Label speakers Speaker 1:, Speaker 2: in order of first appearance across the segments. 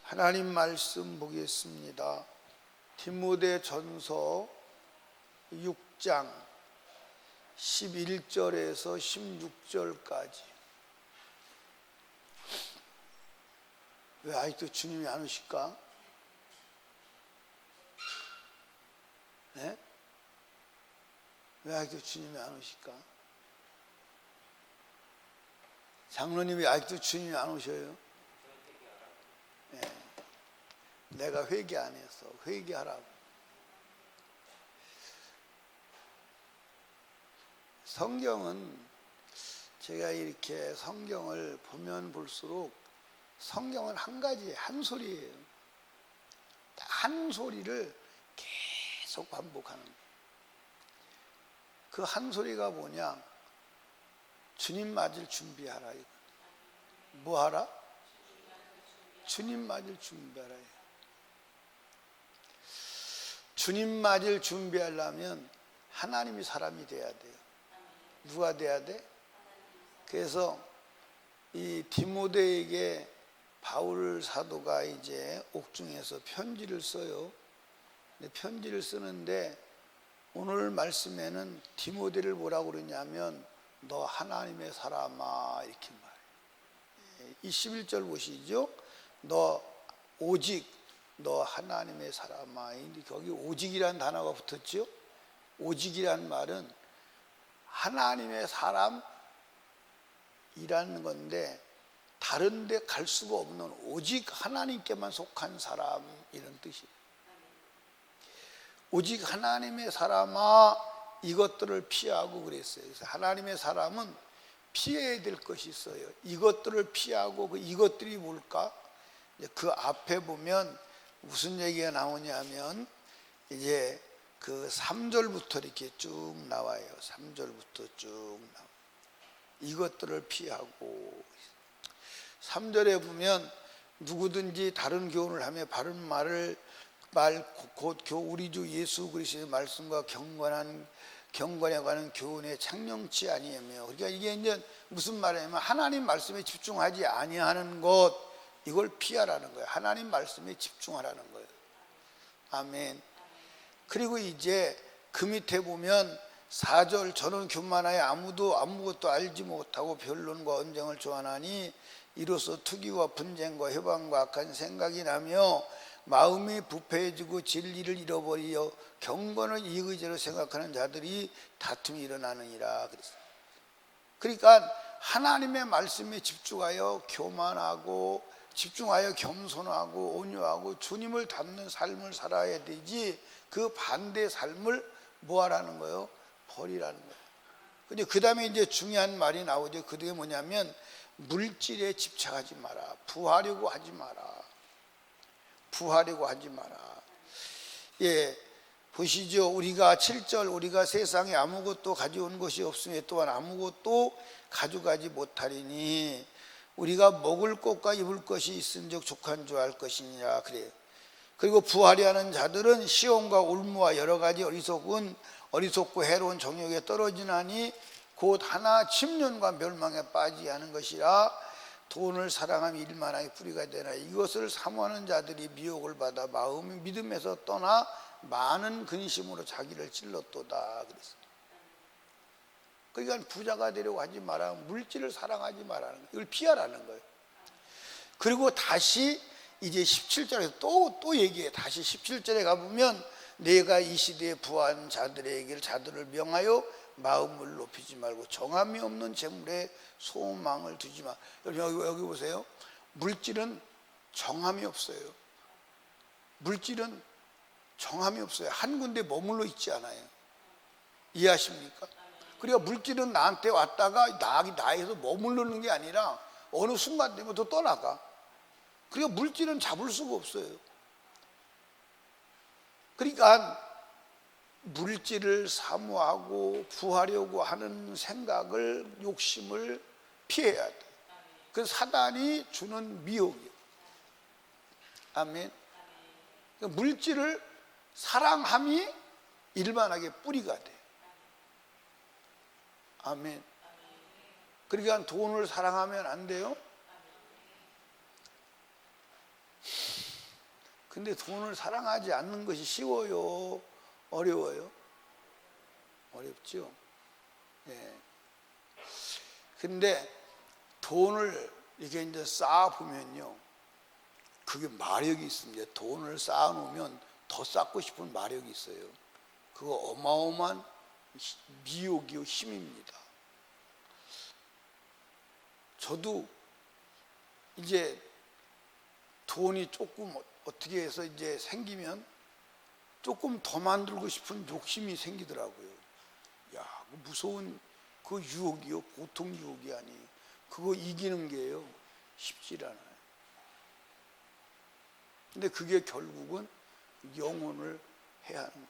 Speaker 1: 하나님 말씀 보겠습니다. 디모데전서 6장 11절에서 16절까지. 왜 아직도 주님이 안 오실까? 네? 왜 아직도 주님이 안 오실까? 장로님이 아직도 주님이 안 오셔요? 네. 내가 회개 안 했어. 회개하라고. 성경은 제가 이렇게 성경을 보면 볼수록 성경은 한 가지, 한 소리예요. 한 소리를 계속 반복하는 거예요. 그 한 소리가 뭐냐? 주님 맞을 준비하라. 뭐 하라? 주님 맞을 준비하라. 주님 맞을 준비하려면 하나님이 사람이 돼야 돼요. 누가 돼야 돼? 그래서 이 디모데에게 바울 사도가 이제 옥중에서 편지를 써요. 근데 편지를 쓰는데 오늘 말씀에는 디모데를 뭐라고 그러냐면 너 하나님의 사람아 이렇게 말해요. 21절 보시죠. 너 오직 너 하나님의 사람아. 거기 오직이라는 단어가 붙었죠. 오직이란 말은 하나님의 사람이라는 건데 다른 데 갈 수가 없는 오직 하나님께만 속한 사람 이런 뜻이에요. 오직 하나님의 사람아 이것들을 피하고 그랬어요. 그래서 하나님의 사람은 피해야 될 것이 있어요. 이것들을 피하고 그 이것들이 뭘까? 그 앞에 보면 무슨 얘기가 나오냐면 이제 그 3절부터 이렇게 쭉 나와요. 3절부터 쭉 나와요. 이것들을 피하고 3절에 보면 누구든지 다른 교훈을 하며 바른 말을 곧 우리 주 예수 그리스도의 말씀과 경건에 관한 교훈에 창령치 아니하며. 그러니까 이게 이제 무슨 말이냐면 하나님 말씀에 집중하지 아니하는 것 이걸 피하라는 거예요. 하나님 말씀에 집중하라는 거예요. 아멘. 그리고 이제 그 밑에 보면 4절 저는 교만하여 아무것도 알지 못하고 변론과 언쟁을 좋아하니 이로써 투기와 분쟁과 해방과 악한 생각이 나며 마음이 부패해지고 진리를 잃어버리어 경건을 이의제로 생각하는 자들이 다툼이 일어나느니라 그랬어요. 그러니까 하나님의 말씀에 집중하여 교만하고 집중하여 겸손하고 온유하고 주님을 닮는 삶을 살아야 되지 그 반대 삶을 뭐 하라는 거예요? 버리라는 거예요. 근데 그 다음에 이제 중요한 말이 나오죠. 그게 뭐냐면 물질에 집착하지 마라. 부하려고 하지 마라. 부하려고 하지 마라. 예, 보시죠. 우리가 7절 우리가 세상에 아무것도 가져온 것이 없으며 또한 아무것도 가져가지 못하리니 우리가 먹을 것과 입을 것이 있은즉 족한 줄 알 것이니라 그래요. 그리고 부하려 하는 자들은 시험과 울무와 여러 가지 어리석고 해로운 정욕에 떨어지나니 곧 하나 침륜과 멸망에 빠지게 하는 것이라. 돈을 사랑하며 일만하게 뿌리가 되나 이것을 사모하는 자들이 미혹을 받아 마음이 믿음에서 떠나 많은 근심으로 자기를 찔렀도다 그랬어요. 그러니까 부자가 되려고 하지 마라. 물질을 사랑하지 말라는 거예요. 이걸 피하라는 거예요. 그리고 다시 이제 17절에서 또 얘기해. 다시 17절에 가보면 내가 이 시대에 부한 자들을 명하여 마음을 높이지 말고 정함이 없는 재물에 소망을 두지 마. 여기 보세요. 물질은 정함이 없어요. 물질은 정함이 없어요. 한 군데 머물러 있지 않아요. 이해하십니까? 그러니까 물질은 나한테 왔다가 나에서 머무르는 게 아니라 어느 순간 되면 또 떠나가. 그러니까 물질은 잡을 수가 없어요. 그러니까 물질을 사모하고 구하려고 하는 생각을 욕심을 피해야 돼. 그 사단이 주는 미혹이에요. 아멘. 그러니까 물질을 사랑함이 일반하게 뿌리가 돼. 아멘. 그러니까 돈을 사랑하면 안 돼요. 근데 돈을 사랑하지 않는 것이 쉬워요? 어려워요? 어렵죠? 예. 근데 돈을 이게 이제 쌓아보면요, 그게 마력이 있습니다. 돈을 쌓아놓으면 더 쌓고 싶은 마력이 있어요. 그거 어마어마한 미혹이요, 힘입니다. 저도 이제 돈이 조금 어떻게 해서 이제 생기면 조금 더 만들고 싶은 욕심이 생기더라고요. 야, 무서운 그 유혹이요, 보통 유혹이 아니에요. 그거 이기는 게요, 쉽지 않아요. 근데 그게 결국은 영혼을 해야 하는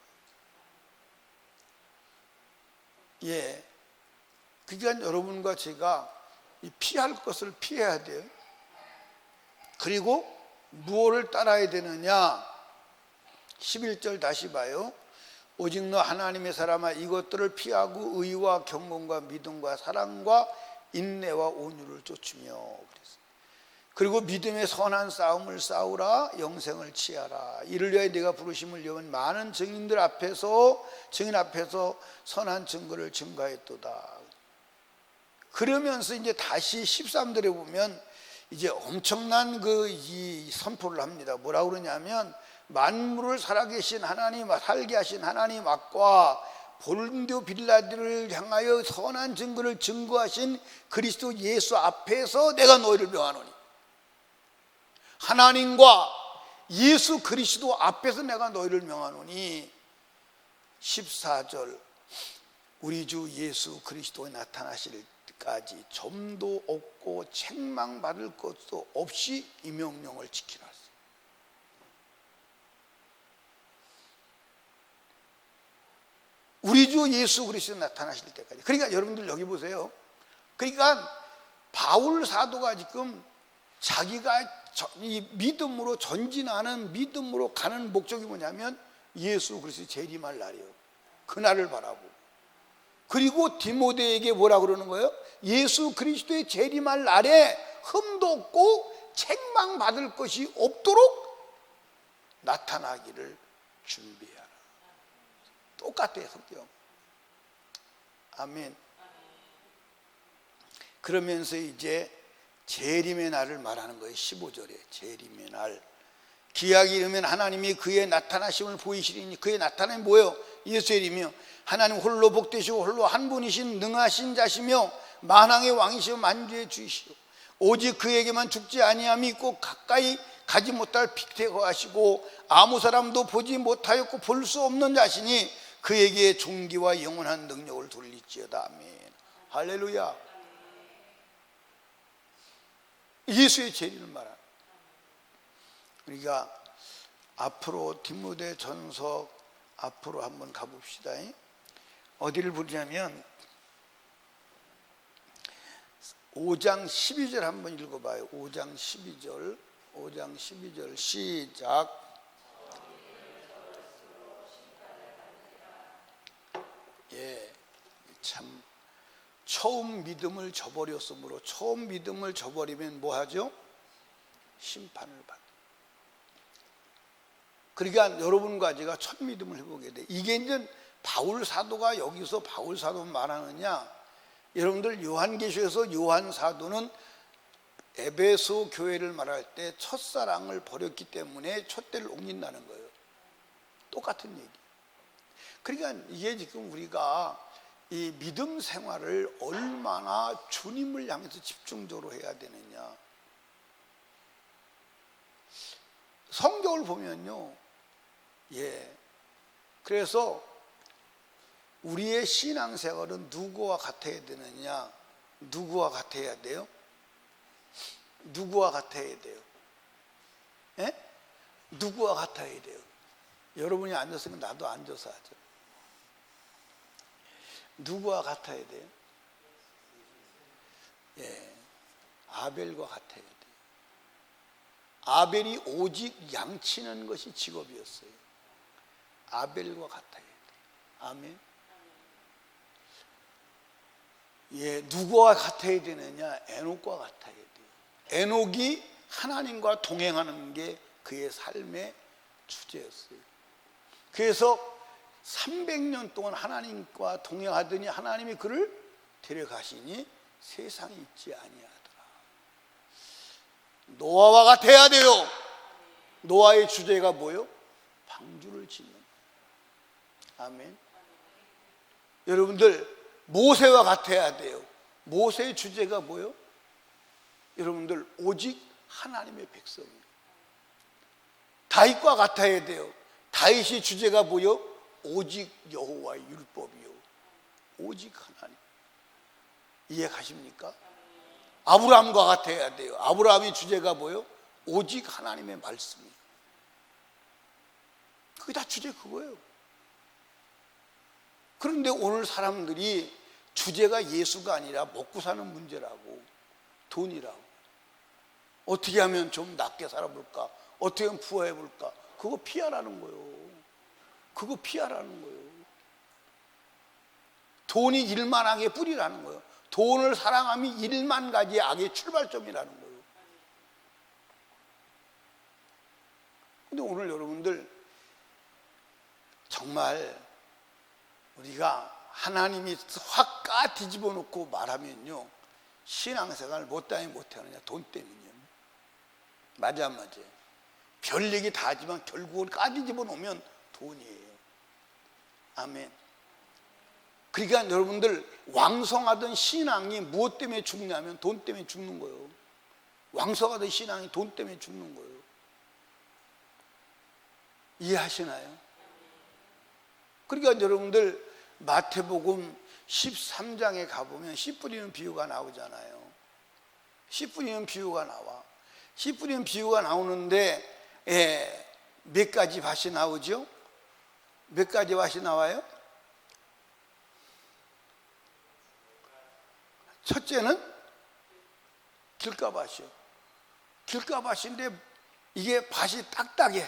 Speaker 1: 거예요. 예. 그러니까 여러분과 제가 피할 것을 피해야 돼요. 그리고 무엇을 따라야 되느냐? 11절 다시 봐요. 오직 너 하나님의 사람아, 이것들을 피하고 의와 경건과 믿음과 사랑과 인내와 온유를 쫓으며 그랬어요. 그리고 믿음의 선한 싸움을 싸우라, 영생을 취하라. 이를 위하여 네가 부르심을 여은 많은 증인 앞에서 선한 증거를 증거했도다. 그러면서 이제 다시 13절에 보면 이제 엄청난 이 선포를 합니다. 뭐라고 그러냐면, 만물을 살아계신 하나님, 살게 하신 하나님 앞과 본디오 빌라도를 향하여 선한 증거를 증거하신 그리스도 예수 앞에서 내가 너희를 명하노니, 하나님과 예수 그리스도 앞에서 내가 너희를 명하노니, 14절 우리 주 예수 그리스도에 나타나실 때까지 점도 없고 책망받을 것도 없이 이 명령을 지키라. 우리 주 예수 그리스도 나타나실 때까지. 그러니까 여러분들 여기 보세요. 그러니까 바울 사도가 지금 자기가 이 믿음으로 전진하는, 믿음으로 가는 목적이 뭐냐면 예수 그리스도 재림할 날이에요. 그날을 바라보고. 그리고 디모데에게 뭐라 그러는 거예요? 예수 그리스도의 재림할 날에 흠도 없고 책망받을 것이 없도록 나타나기를 준비해라. 똑같아요, 성경. 아멘. 그러면서 이제 재림의 날을 말하는 거예요. 15절에 재림의 날. 기약이 이르면 하나님이 그의 나타나심을 보이시리니, 그의 나타남이 뭐예요? 예수의 이름이요, 하나님 홀로 복되시고 홀로 한 분이신 능하신 자시며 만왕의 왕이시오 만주의 주이시오, 오직 그에게만 죽지 아니함이 있고 가까이 가지 못할 픽태거하시고 아무 사람도 보지 못하였고 볼 수 없는 자시니 그에게 존귀와 영원한 능력을 돌릴지어다. 아멘. 할렐루야. 예수의 재림을 말하는. 우리가 앞으로 디모데 전서 앞으로 한번 가봅시다. 어디를 보자면 5장 12절 한번 읽어봐요. 5장 12절 시작. 예, 참 처음 믿음을 저버렸으므로, 처음 믿음을 저버리면 뭐 하죠? 심판을 받아. 그러니까 여러분과 제가 첫 믿음을 해보게 돼. 이게 이제 바울 사도가 여기서 바울 사도 말하느냐? 여러분들 요한계시에서 요한 사도는 에베소 교회를 말할 때 첫사랑을 버렸기 때문에 촛대를 옮긴다는 거예요. 똑같은 얘기. 그러니까 이게 지금 우리가 이 믿음 생활을 얼마나 주님을 향해서 집중적으로 해야 되느냐. 성경을 보면요, 예, 그래서 우리의 신앙생활은 누구와 같아야 되느냐? 누구와 같아야 돼요? 누구와 같아야 돼요? 예? 누구와 같아야 돼요? 여러분이 앉았으면 나도 앉아서 하죠. 누구와 같아야 돼요? 예, 아벨과 같아야 돼요. 아벨이 오직 양치는 것이 직업이었어요. 아벨과 같아야 돼요. 아멘. 예, 누구와 같아야 되느냐? 에녹과 같아야 돼요. 에녹이 하나님과 동행하는 게 그의 삶의 주제였어요. 그래서 300년 동안 하나님과 동행하더니 하나님이 그를 데려가시니 세상에 있지 아니하더라. 노아와 같아야 돼요. 노아의 주제가 뭐요? 방주를 짓는 거예요. 아멘. 여러분들 모세와 같아야 돼요. 모세의 주제가 뭐요? 여러분들 오직 하나님의 백성이에요. 다윗과 같아야 돼요. 다윗의 주제가 뭐요? 오직 여호와의 율법이요. 오직 하나님. 이해 가십니까? 아브라함과 같아야 돼요. 아브라함의 주제가 뭐요? 오직 하나님의 말씀이에요. 그게 다 주제 그거예요. 그런데 오늘 사람들이 주제가 예수가 아니라 먹고 사는 문제라고, 돈이라고, 어떻게 하면 좀 낫게 살아볼까, 어떻게 하면 부화해볼까, 그거 피하라는 거예요. 그거 피하라는 거예요. 돈이 일만 악의 뿌리라는 거예요. 돈을 사랑함이 일만 가지 악의 출발점이라는 거예요. 근데 오늘 여러분들 정말 우리가 하나님이 확 까 뒤집어 놓고 말하면요, 신앙생활 못하니 못하느냐? 돈 때문이에요. 맞아 안 맞아요? 별 얘기 다 하지만 결국은 까 뒤집어 놓으면 돈이에요. 아멘. 그러니까 여러분들 왕성하던 신앙이 무엇 때문에 죽냐면 돈 때문에 죽는 거예요. 왕성하던 신앙이 돈 때문에 죽는 거예요. 이해하시나요? 그러니까 여러분들 마태복음 13장에 가보면 씨 뿌리는 비유가 나오잖아요. 씨 뿌리는 비유가 나와. 씨 뿌리는 비유가 나오는데 몇 가지 밭이 나오죠? 몇 가지 밭이 나와요? 첫째는 길가밭이요. 길가밭인데 이게 밭이 딱딱해.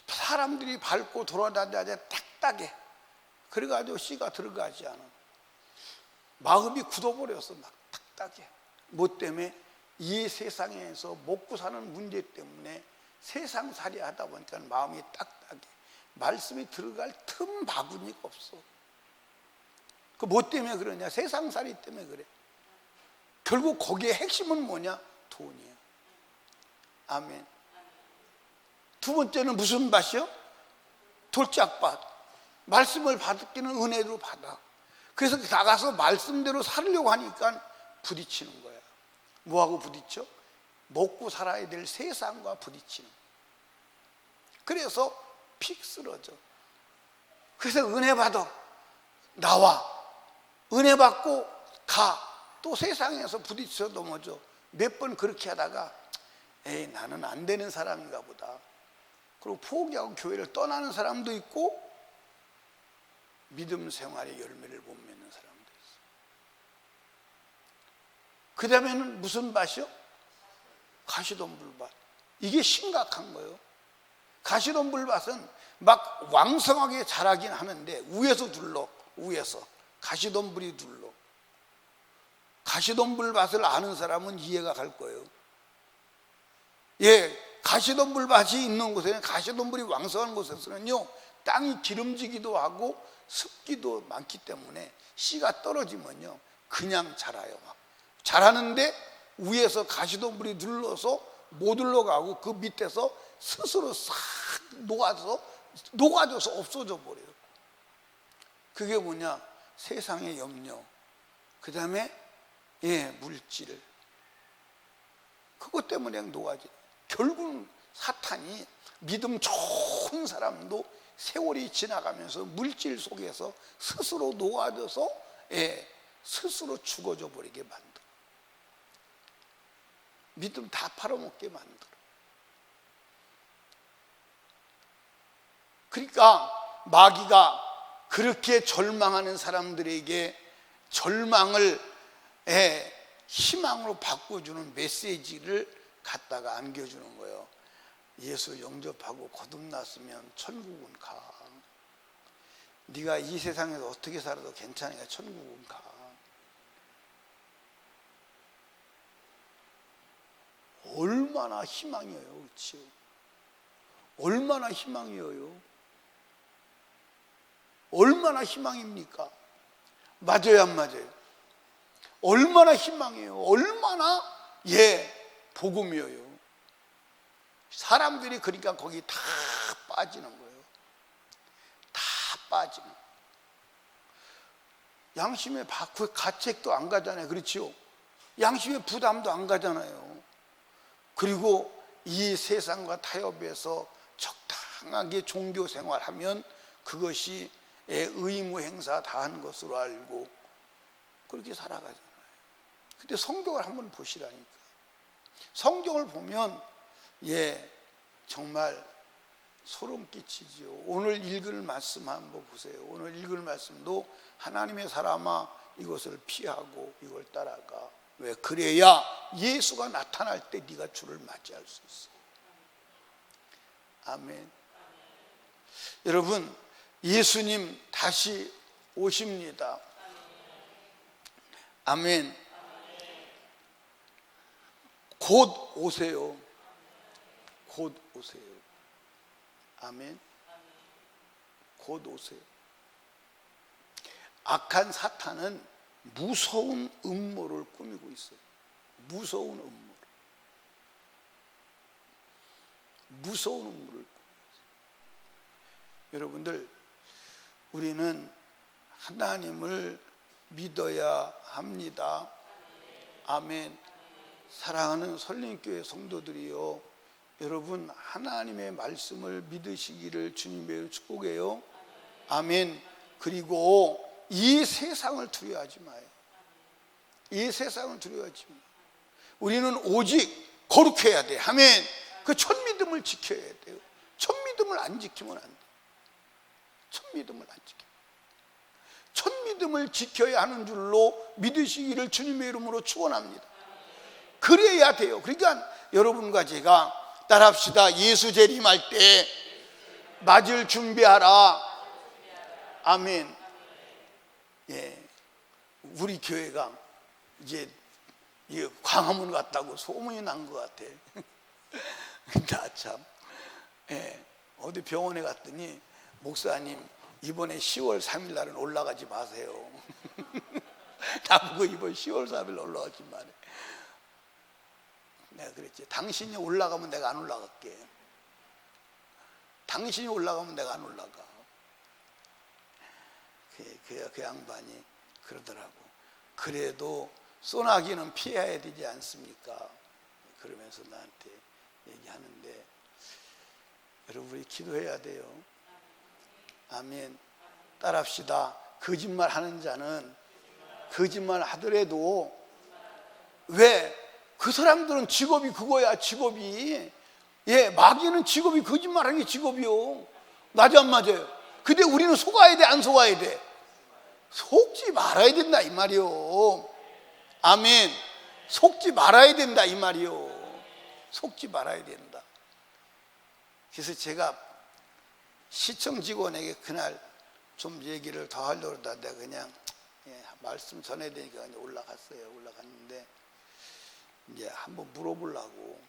Speaker 1: 사람들이 밟고 돌아다녀야 딱딱해. 그래가지고 씨가 들어가지 않아. 마음이 굳어버렸어. 막 딱딱해. 뭐 때문에? 이 세상에서 먹고 사는 문제 때문에 세상살이 하다 보니까 마음이 딱딱해. 말씀이 들어갈 틈 바구니가 없어. 그 뭐 때문에 그러냐? 세상살이 때문에 그래. 결국 거기에 핵심은 뭐냐? 돈이에요. 아멘. 두 번째는 무슨 밭이요? 돌짝밭. 말씀을 받기는 은혜로 받아. 그래서 나가서 말씀대로 살려고 하니까 부딪히는 거야. 뭐하고 부딪혀? 먹고 살아야 될 세상과 부딪히는 거야. 그래서 픽 쓰러져. 그래서 은혜 받아. 나와. 은혜 받고 가. 또 세상에서 부딪혀 넘어져. 몇 번 그렇게 하다가 에이, 나는 안 되는 사람인가 보다. 그리고 포기하고 교회를 떠나는 사람도 있고 믿음 생활의 열매를 못 맺는 사람도 있어요. 그 다음에는 무슨 밭이요? 가시덤불밭. 이게 심각한 거예요. 가시덤불밭은 막 왕성하게 자라긴 하는데 위에서 둘러. 위에서 가시덤불이 둘러. 가시덤불밭을 아는 사람은 이해가 갈 거예요. 예, 가시덤불밭이 있는 곳에는, 가시덤불이 왕성한 곳에서는요, 땅이 기름지기도 하고 습기도 많기 때문에 씨가 떨어지면요 그냥 자라요. 막 자라는데 위에서 가시덤불이 눌러서 못 올라가고 그 밑에서 스스로 싹 녹아져서 없어져 버려요. 그게 뭐냐? 세상의 염려, 그 다음에 물질, 그것 때문에 그냥 녹아져. 결국은 사탄이 믿음 좋은 사람도 세월이 지나가면서 물질 속에서 스스로 녹아져서 스스로 죽어져 버리게 만들어. 믿음 다 팔아먹게 만들어. 그러니까 마귀가 그렇게 절망하는 사람들에게 절망을 희망으로 바꿔주는 메시지를 갖다가 안겨주는 거예요. 예수 영접하고 거듭났으면 천국은 가. 네가 이 세상에서 어떻게 살아도 괜찮으니까 천국은 가. 얼마나 희망이에요, 그렇지? 얼마나 희망이에요. 얼마나 희망입니까? 맞아요, 안 맞아요? 얼마나 희망이에요. 얼마나 복음이에요. 사람들이 그러니까 거기 다 빠지는 거예요. 다 빠지는 거예요. 양심의 가책도 안 가잖아요. 그렇지요? 양심의 부담도 안 가잖아요. 그리고 이 세상과 타협해서 적당하게 종교 생활하면 그것이 의무 행사 다 한 것으로 알고 그렇게 살아가잖아요. 근데 성경을 한번 보시라니까. 성경을 보면 정말 소름 끼치죠. 오늘 읽을 말씀 한번 보세요. 오늘 읽을 말씀도 하나님의 사람아 이것을 피하고 이걸 따라가. 왜? 그래야 예수가 나타날 때 네가 주를 맞이할 수 있어. 아멘. 여러분, 예수님 다시 오십니다. 아멘. 곧 오세요. 곧 오세요. 아멘. 곧 오세요. 악한 사탄은 무서운 음모를 꾸미고 있어요. 무서운 음모를. 무서운 음모를 꾸미고 있어요. 여러분들, 우리는 하나님을 믿어야 합니다. 아멘. 사랑하는 설림교회 성도들이요, 여러분 하나님의 말씀을 믿으시기를 주님의 축복해요. 아멘. 그리고 이 세상을 두려워하지 마요. 이 세상을 두려워하지 마요. 우리는 오직 거룩해야 돼. 아멘. 그 첫 믿음을 지켜야 돼요. 첫 믿음을 안 지키면 안 돼. 첫 믿음을 안 지켜. 첫 믿음을 지켜야 하는 줄로 믿으시기를 주님의 이름으로 축원합니다. 그래야 돼요. 그러니까 여러분과 제가 따라합시다. 예수 재림할 때 맞을 준비하라. 아멘. 우리 교회가 이제 광화문 갔다고 소문이 난 것 같아. 나 참. 어디 병원에 갔더니 목사님 이번에 10월 3일 날은 올라가지 마세요. 나보고 이번 10월 3일 올라가지 말해. 내가 그랬지. 당신이 올라가면 내가 안 올라갈게. 당신이 올라가면 내가 안 올라가. 그 양반이 그러더라고. 그래도 소나기는 피해야 되지 않습니까? 그러면서 나한테 얘기하는데, 여러분 우리 기도해야 돼요. 아멘. 따라합시다. 거짓말 하는 자는 거짓말 하더라도, 왜? 그 사람들은 직업이 그거야. 직업이. 마귀는 직업이 거짓말하는 게 직업이요. 맞아 안 맞아요? 근데 우리는 속아야 돼, 안 속아야 돼? 속지 말아야 된다 이 말이요. 아멘. 속지 말아야 된다 이 말이요. 속지 말아야 된다. 그래서 제가 시청 직원에게 그날 좀 얘기를 더 하려고 하다 내가 그냥 말씀 전해야 되니까 올라갔어요. 올라갔는데 이제 한번 물어보려고.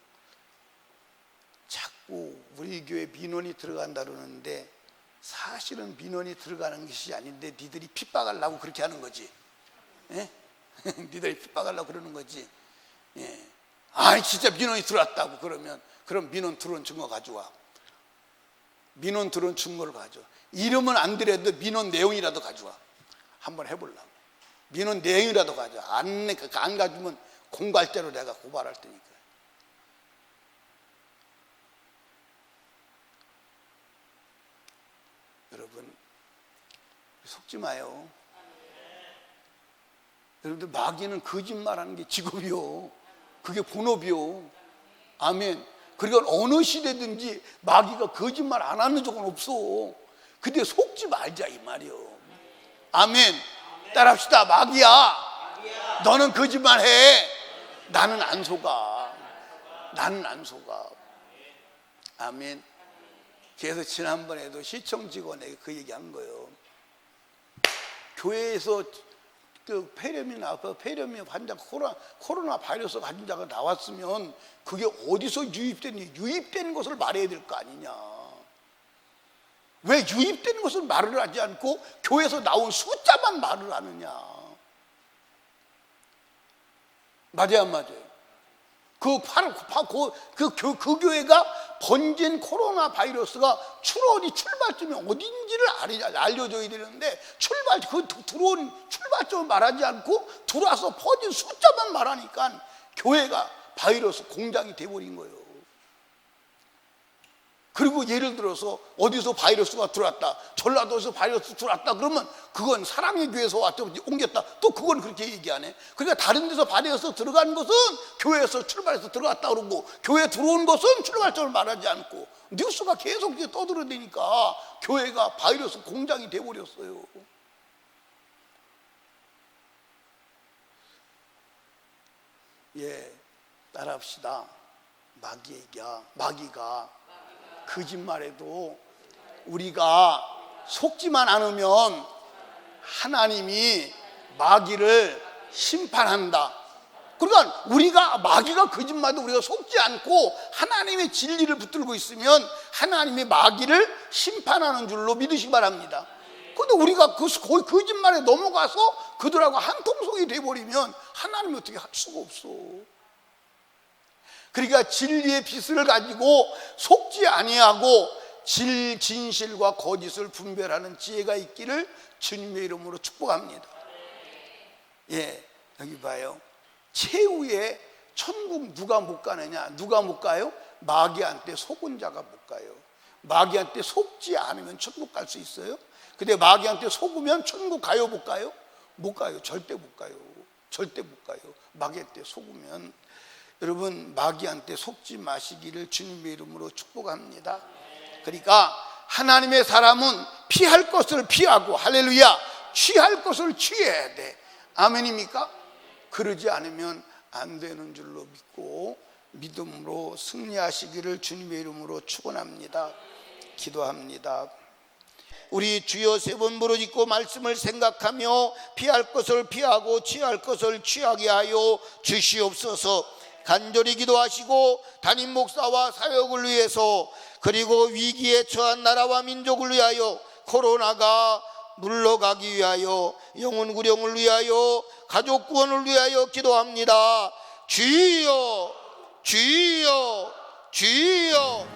Speaker 1: 자꾸 우리 교회 민원이 들어간다 그러는데 사실은 민원이 들어가는 것이 아닌데 니들이 핍박하려고 그렇게 하는 거지. 니들이 핍박하려고 그러는 거지. 아니 진짜 민원이 들어왔다고 그러면 그럼 민원 들어온 증거 가져와. 민원 들어온 증거를 가져와. 이러면 안 되려도 민원 내용이라도 가져와. 한번 해보려고. 민원 내용이라도 가져와. 안 가지면 공갈대로 내가 고발할 테니까. 여러분 속지 마요. 여러분들 마귀는 거짓말하는 게 직업이요. 그게 본업이요. 아멘. 그러니까 어느 시대든지 마귀가 거짓말 안 하는 적은 없어. 근데 속지 말자 이 말이요. 아멘. 따라합시다. 마귀야, 너는 거짓말해. 나는 안 속아. 나는 안 속아. 아멘. 그래서 지난번에도 시청 직원에게 그 얘기한 거예요. 교회에서 그 폐렴이나 그 폐렴이 환자 코로나 바이러스 환자가 나왔으면 그게 어디서 유입된 것을 말해야 될 거 아니냐. 왜 유입된 것을 말을 하지 않고 교회에서 나온 숫자만 말을 하느냐. 맞아요, 안 맞아요? 그 교회가 번진 코로나 바이러스가 출발점이 어딘지를 알려줘야 되는데 들어온 출발점을 말하지 않고 들어와서 퍼진 숫자만 말하니까 교회가 바이러스 공장이 돼버린 거예요. 그리고 예를 들어서 어디서 바이러스가 들어왔다, 전라도에서 바이러스 들어왔다 그러면 그건 사랑의 교회에서 왔다 옮겼다, 또 그건 그렇게 얘기 안 해. 그러니까 다른 데서 바이러스 들어간 것은 교회에서 출발해서 들어갔다 그러고, 교회에 들어온 것은 출발점을 말하지 않고 뉴스가 계속 이제 떠들어대니까 교회가 바이러스 공장이 돼버렸어요. 예, 따라합시다. 마귀가 거짓말해도 우리가 속지만 않으면 하나님이 마귀를 심판한다. 그러니까 우리가 마귀가 거짓말해도 우리가 속지 않고 하나님의 진리를 붙들고 있으면 하나님이 마귀를 심판하는 줄로 믿으시기 바랍니다. 그런데 우리가 거의 거짓말에 넘어가서 그들하고 한통속이 돼버리면 하나님이 어떻게 할 수가 없어. 그러니까 진리의 빛을 가지고 속지 아니하고 진실과 거짓을 분별하는 지혜가 있기를 주님의 이름으로 축복합니다. 예, 여기 봐요. 최후에 천국 누가 못 가느냐? 누가 못 가요? 마귀한테 속은 자가 못 가요. 마귀한테 속지 않으면 천국 갈 수 있어요? 근데 마귀한테 속으면 천국 가요, 못 가요? 못 가요. 절대 못 가요. 절대 못 가요. 마귀한테 속으면. 여러분, 마귀한테 속지 마시기를 주님의 이름으로 축복합니다. 그러니까 하나님의 사람은 피할 것을 피하고, 할렐루야, 취할 것을 취해야 돼. 아멘입니까? 그러지 않으면 안 되는 줄로 믿고 믿음으로 승리하시기를 주님의 이름으로 축원합니다. 기도합니다. 우리 주여 세 번 부르짖고 말씀을 생각하며 피할 것을 피하고 취할 것을 취하게 하여 주시옵소서. 간절히 기도하시고 담임 목사와 사역을 위해서, 그리고 위기에 처한 나라와 민족을 위하여, 코로나가 물러가기 위하여, 영혼 구령을 위하여, 가족 구원을 위하여 기도합니다. 주여, 주여, 주여.